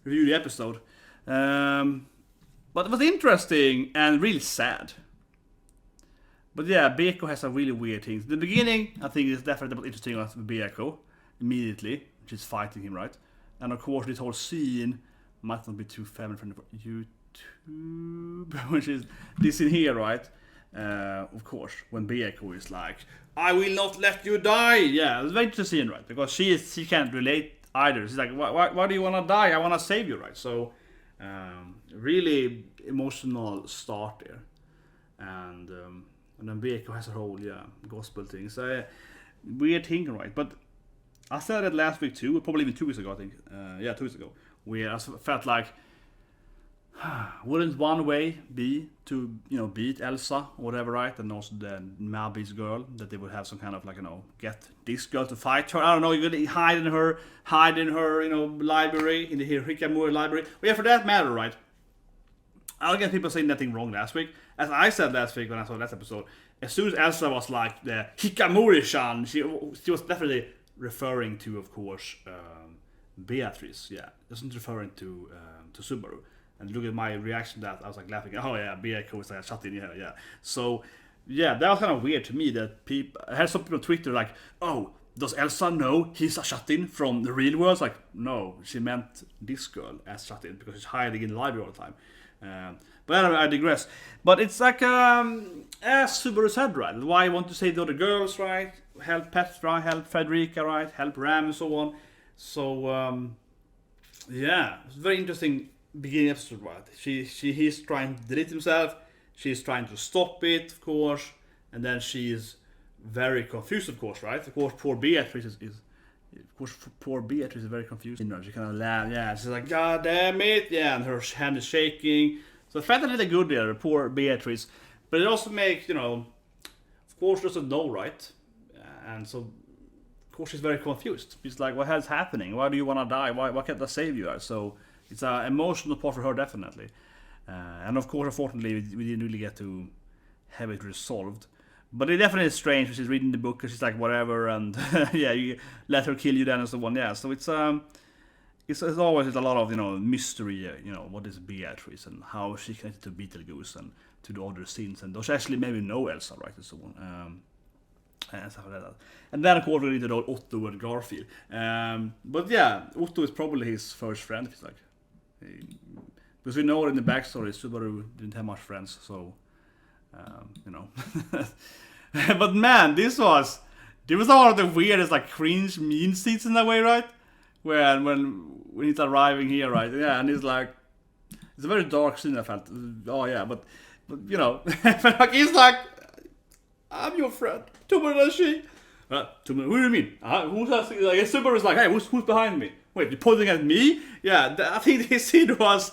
review the episode. But it was interesting and really sad. But yeah, Beako has some really weird things. The beginning, I think, is definitely more interesting with Beako immediately, she's fighting him, right? And of course, this whole scene might not be too family friendly for YouTube, which is this in here, right? Of course, when Beako is like, "I will not let you die." Yeah, it's very interesting, right? Because she can't relate either. She's like, "Why do you want to die? I want to save you," right? So, really emotional start there, and then Beako has a whole gospel thing. So weird thing, right? But I said that last week too, probably even 2 weeks ago, I think. 2 weeks ago, where I felt like, wouldn't one way be to beat Elsa or whatever, right? And also the Mabi's girl, that they would have some kind of like get this girl to fight her. I don't know. You're gonna hide in her library, in the Hikamura library. Well, yeah, for that matter, right? I'll get people saying nothing wrong last week. As I said last week when I saw last episode, as soon as Elsa was like the Hikamuri-shan, she was definitely referring to, of course, Beatrice. Yeah, isn't referring to Subaru. And look at my reaction to that. I was like laughing. Oh yeah, Beako is like a shut in here. Yeah. So yeah, that was kind of weird to me that people. I had some people on Twitter like, "Oh, does Elsa know he's a shut in from the real world?" It's like, no, she meant this girl as shut in because she's hiding in the library all the time. But anyway, I digress. But it's like as Subaru said, right? Why I want to save the other girls, right? Help Petra, help Frederica, right? Help Ram and so on. So yeah, it's very interesting beginning episode, right? He's trying to delete himself. She's trying to stop it, of course, and then she is very confused, of course, right? Of course, poor Beatrice is very confused. She kind of laughs, yeah. She's like, "God damn it!" Yeah, and her hand is shaking. So I felt a little good there, poor Beatrice. But it also makes, of course, doesn't know, right? And so, of course, she's very confused. She's like, "What is happening? Why do you want to die? Why can't I save you?" So it's an emotional part for her, definitely. And of course, unfortunately, we didn't really get to have it resolved. But it definitely is strange when she's reading the book and she's like, whatever, and yeah, you let her kill you then and so on. Yeah, so it's always a lot of mystery. What is Beatrice and how she connected to Beetlejuice and to the other scenes, and does she actually maybe know Elsa, right, and so on. And stuff like that. And then of course we read about Otto and Garfield. But yeah, Otto is probably his first friend. He's like, because we know in the backstory Subaru didn't have much friends, so But man, this was one of the weirdest like cringe mean scenes in that way, right? When he's arriving here, right? Yeah, and he's like, it's a very dark scene. I felt. Oh yeah, but but like he's like, "I'm your friend." Tomodachi. Who do you mean? Who's asking? Like Subaru's like, "Hey, who's behind me?" Wait, you're pointing at me? Yeah, I think this scene was.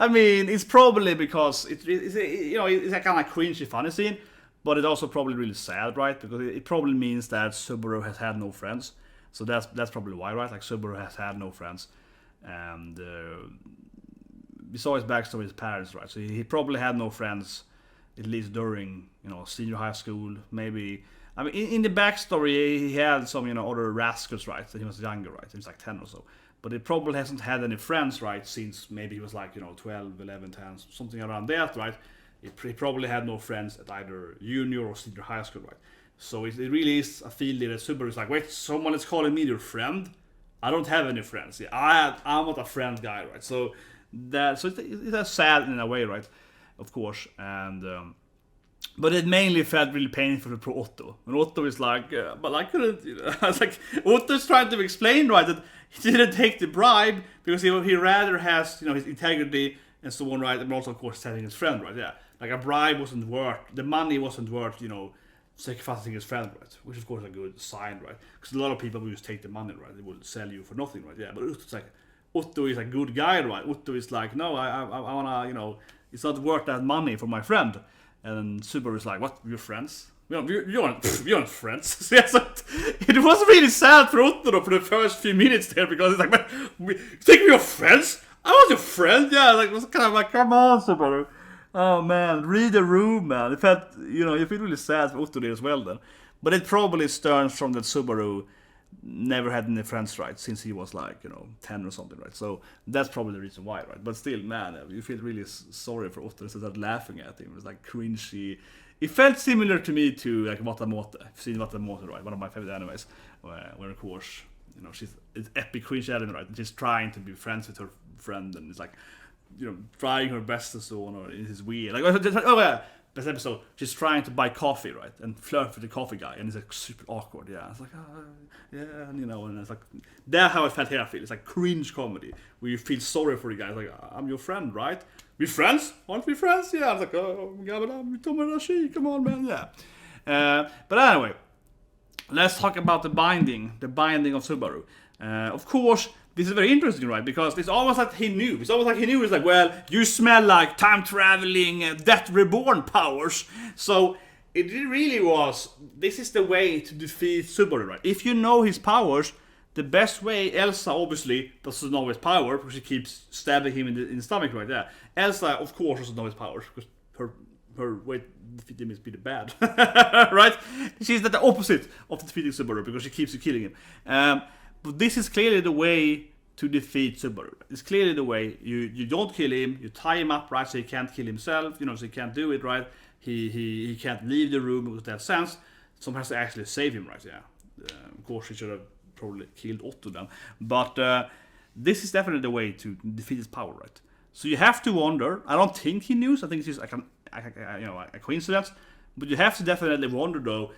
I mean, it's probably because it's a kind of cringy, funny scene, but it's also probably really sad, right? Because it probably means that Subaru has had no friends. So that's probably why, right? Like Subaru has had no friends, and we saw his backstory with his parents, right? So he probably had no friends, at least during senior high school, maybe. I mean, in the backstory, he had some other rascals, right? So he was younger, right? He was like 10 or so. But he probably hasn't had any friends, right? Since maybe he was like 12, 11, 10, something around that, right? He probably had no friends at either junior or senior high school, right? So it really is a feel that Subaru is like, wait, someone is calling me your friend? I don't have any friends. Yeah, I'm not a friend guy, right? So it's sad in a way, right? Of course, and but it mainly felt really painful for Otto. And Otto is like, but I couldn't. I was like, Otto's trying to explain, right, that he didn't take the bribe because he rather has his integrity and so on, right? And also, of course, saving his friend, right? Yeah, like a bribe wasn't worth the money, wasn't worth sacrificing his friend, right? Which of course is a good sign, right? Because a lot of people will just take the money, right? They will sell you for nothing, right? Yeah, but Otto is a good guy, right? Otto is like, no, I wanna, it's not worth that money for my friend. And Subaru is like, what? We're friends? We aren't friends. So yeah, so it was really sad for Otto for the first few minutes there because it's like, man, you think we're friends? I was your friend, yeah. Like it was kind of like, come on, Subaru. Oh man, read the room, man. It felt, you feel really sad for Otto there as well then. But it probably stems from that Subaru never had any friends, right, since he was like 10 or something, right? So that's probably the reason why, right? But still, man, you feel really sorry for Otto instead of laughing at him. It was like cringy. It felt similar to me to like Watamote. I've seen Watamote, right? One of my favorite animes, where of course it's epic cringe anime, right? She's trying to be friends with her friend, and it's like trying her best and so on, or it is weird. Like oh yeah. Best episode, she's trying to buy coffee, right, and flirt with the coffee guy, and it's like super awkward. Yeah, it's like, yeah, and it's like that's how I felt here. I feel it's like cringe comedy where you feel sorry for the guy. It's like, I'm your friend, right? We friends? Aren't we friends? Yeah. I was like, come on, man. Yeah. But anyway, let's talk about the binding of Subaru. Of course. This is very interesting, right? Because it's almost like he knew. It's almost like he knew. It's like, well, you smell like time traveling, Death Reborn powers. So it really was. This is the way to defeat Subaru, right? If you know his powers, the best way. Elsa obviously doesn't know his power because she keeps stabbing him in the stomach, right there. Elsa, of course, doesn't know his powers because her way to defeat him is pretty bad, right? She's the opposite of defeating Subaru because she keeps killing him. But this is clearly the way to defeat Subaru. It's clearly the way. You don't kill him, you tie him up, right, so he can't kill himself, so he can't do it, right? He can't leave the room because that sense. Someone has to actually save him, right? Yeah. Of course, he should have probably killed Otto then. But this is definitely the way to defeat his power, right? So you have to wonder. I don't think he knew. I think it's just a coincidence. But you have to definitely wonder, though.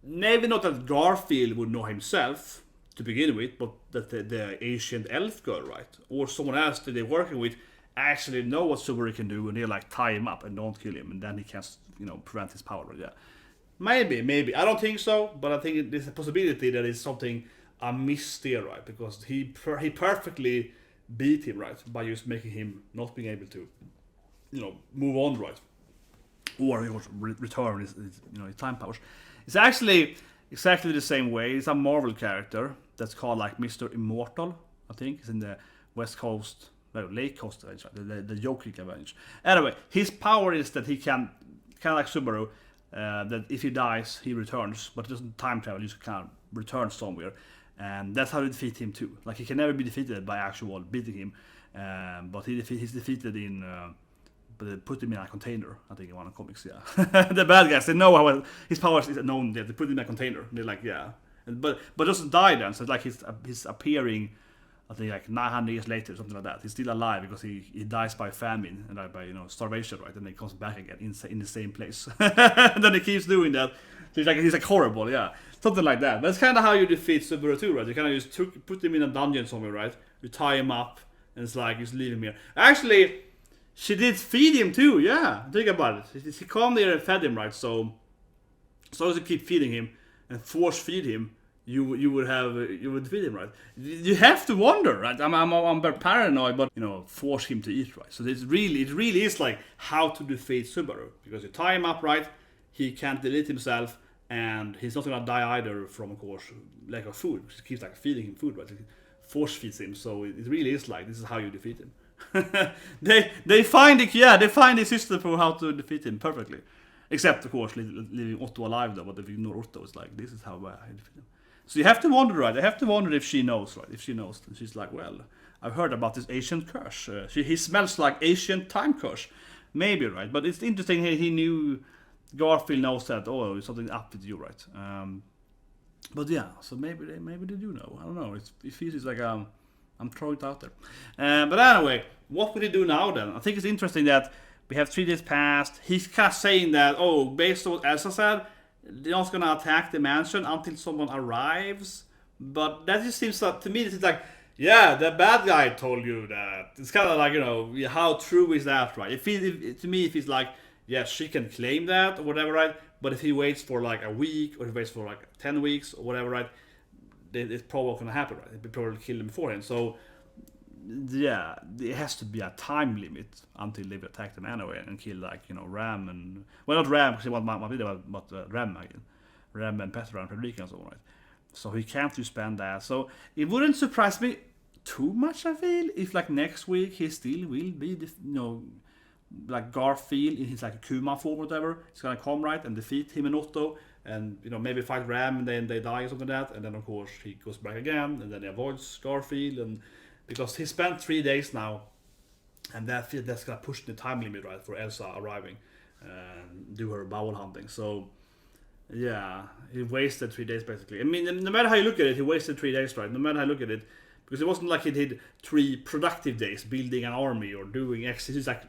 Maybe not that Garfield would know himself to begin with, but that the ancient elf girl, right, or someone else that they're working with actually know what Subaru can do, and they like tie him up and don't kill him, and then he can't prevent his power, right? Yeah, maybe I don't think so, but I think there's a possibility that it's something amiss there, right? Because he perfectly beat him, right, by just making him not being able to move on, right, or return his time powers. It's actually exactly the same way. It's a Marvel character that's called like Mr. Immortal, I think. It's in the West Coast, Lake Coast Avenge, the Jokic Avenge. Anyway, his power is that he can, kind of like Subaru, that if he dies, he returns, but he doesn't time travel, he just kind of returns somewhere. And that's how you defeat him too. Like, he can never be defeated by actual beating him, but he's defeated in... but they put him in a container, I think, in one of the comics, yeah. The bad guys, they know how his powers is known, they put him in a container. They're like, yeah. But doesn't die then, so it's like he's appearing, I think, like 900 years later, something like that. He's still alive because he dies by famine and by starvation, right? And then he comes back again in the same place. And then he keeps doing that. So he's like horrible, yeah. Something like that. That's kind of how you defeat Subaru too, right? You kind of just put him in a dungeon somewhere, right? You tie him up, and it's like, just leave him here. Actually, she did feed him too, yeah. Think about it. She came there and fed him, right? So as long as you keep feeding him and force feed him, you would feed him, right? You have to wonder, right? I'm very paranoid, but force him to eat, right? So it really is like how to defeat Subaru, because you tie him up, right? He can't delete himself, and he's not gonna die either from, of course, lack of food. Because he keeps like feeding him food, right? Force feeds him, so it really is like this is how you defeat him. they find the system for how to defeat him perfectly, except of course leaving Otto alive though. But if you ignore Otto, it's like this is how I defeat him. So you have to wonder, right? I have to wonder if she knows, right? If she knows, and she's like, well, I've heard about this ancient curse. He smells like ancient time curse, maybe, right? But it's interesting. He knew. Garfield knows that. Oh, there's something up with you, right? But yeah, so maybe they do know. I don't know. It feels like I'm throwing it out there. But anyway, what will he do now then? I think it's interesting that we have 3 days past. He's kind of saying that, based on what Elsa said, they're not going to attack the mansion until someone arrives. But that just seems like, to me, this is like, yeah, the bad guy told you that. It's kind of like, how true is that, right? To me, if he's like, yes, she can claim that or whatever, right? But if he waits for like a week or he waits for like 10 weeks or whatever, right? It's probably not going to happen, right? They probably kill him beforehand. So, yeah, there has to be a time limit until they attack them anyway and kill, like, Ram and... Well, not Ram, because he wants my video, but Ram again. Ram and Petra and Fredrika and so on, right? So he can't just spend that. So it wouldn't surprise me too much, I feel, if, like, next week he still will be, like Garfield in his like Kuma form or whatever. He's gonna come, right, and defeat him and Otto. and you know, maybe fight Ram and then they die or something like that, and then of course he goes back again, and then he avoids Garfield, and because he spent 3 days now, and that's gonna push the time limit, right, for Elsa arriving and do her bowel hunting. So yeah, he wasted 3 days basically. I mean, no matter how you look at it, he wasted 3 days, right? No matter how you look at it, because it wasn't like he did 3 productive days building an army or doing X. He just like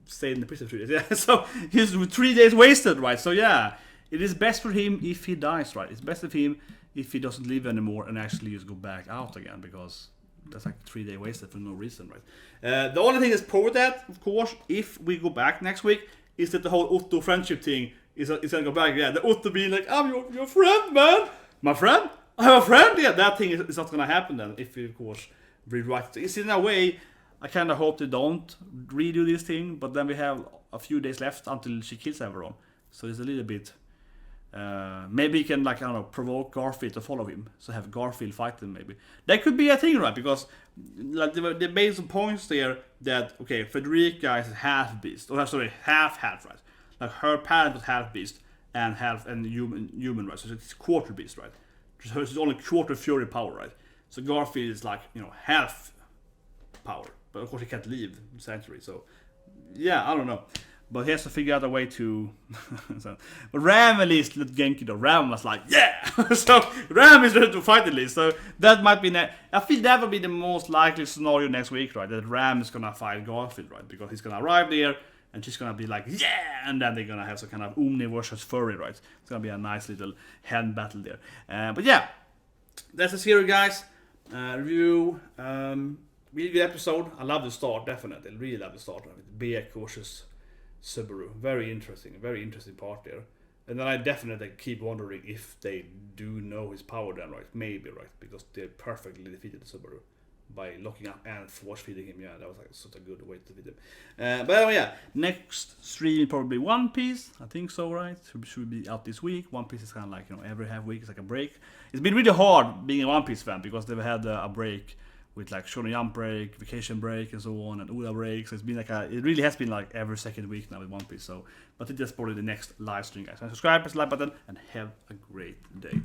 stayed in the prison 3 days. Yeah, so he's 3 days wasted, right? So yeah, it is best for him if he dies, right? It's best for him if he doesn't live anymore and actually just go back out again, because that's like 3 days wasted for no reason, right? The only thing that's poor with that, of course, if we go back next week, is that the whole Otto friendship thing is gonna go back. Yeah, the Otto being like, I'm your friend, man. My friend? I have a friend? Yeah, that thing is not gonna happen then if we, of course, rewrite it. It's in a way, I kind of hope they don't redo this thing, but then we have a few days left until she kills everyone. So it's a little bit... maybe he can, like, I don't know, provoke Garfield to follow him. So have Garfield fight them, maybe. That could be a thing, right? Because like they made some points there that, okay, Frederica is half beast. Or sorry, half, right? Like her parent was half beast and half and human, right? So it's quarter beast, right? So it's only quarter fury power, right? So Garfield is like, you know, half power. But of course he can't leave Sanctuary. So yeah, I don't know. But he has to figure out a way to... so, but Ram at least let Genki though. Ram was like, yeah! So Ram is ready to fight at least. So that might be... I feel that would be the most likely scenario next week, right? That Ram is gonna fight Garfield, right? Because he's gonna arrive there and she's gonna be like, yeah! And then they're gonna have some kind of Omni versus Furry, right? It's gonna be a nice little hand battle there. But yeah, that's the series, guys. Review. Really good episode. I love the start, definitely. I really love the start. Beako versus Subaru. Very interesting part there. And then I definitely keep wondering if they do know his power then, right? Maybe, right? Because they perfectly defeated the Subaru by locking up and force feeding him. Yeah, that was like such a good way to defeat him. But anyway, yeah, next stream probably One Piece. I think so, right? Should be out this week. One Piece is kind of like, you know, every half week is like a break. It's been really hard being a One Piece fan because they've had a break with like Shonen Jump break, vacation break, and so on, and Oda break. So it's been like it really has been like every second week now with One Piece. So, but it's just probably the next live stream, guys. And subscribe, press the like button, and have a great day.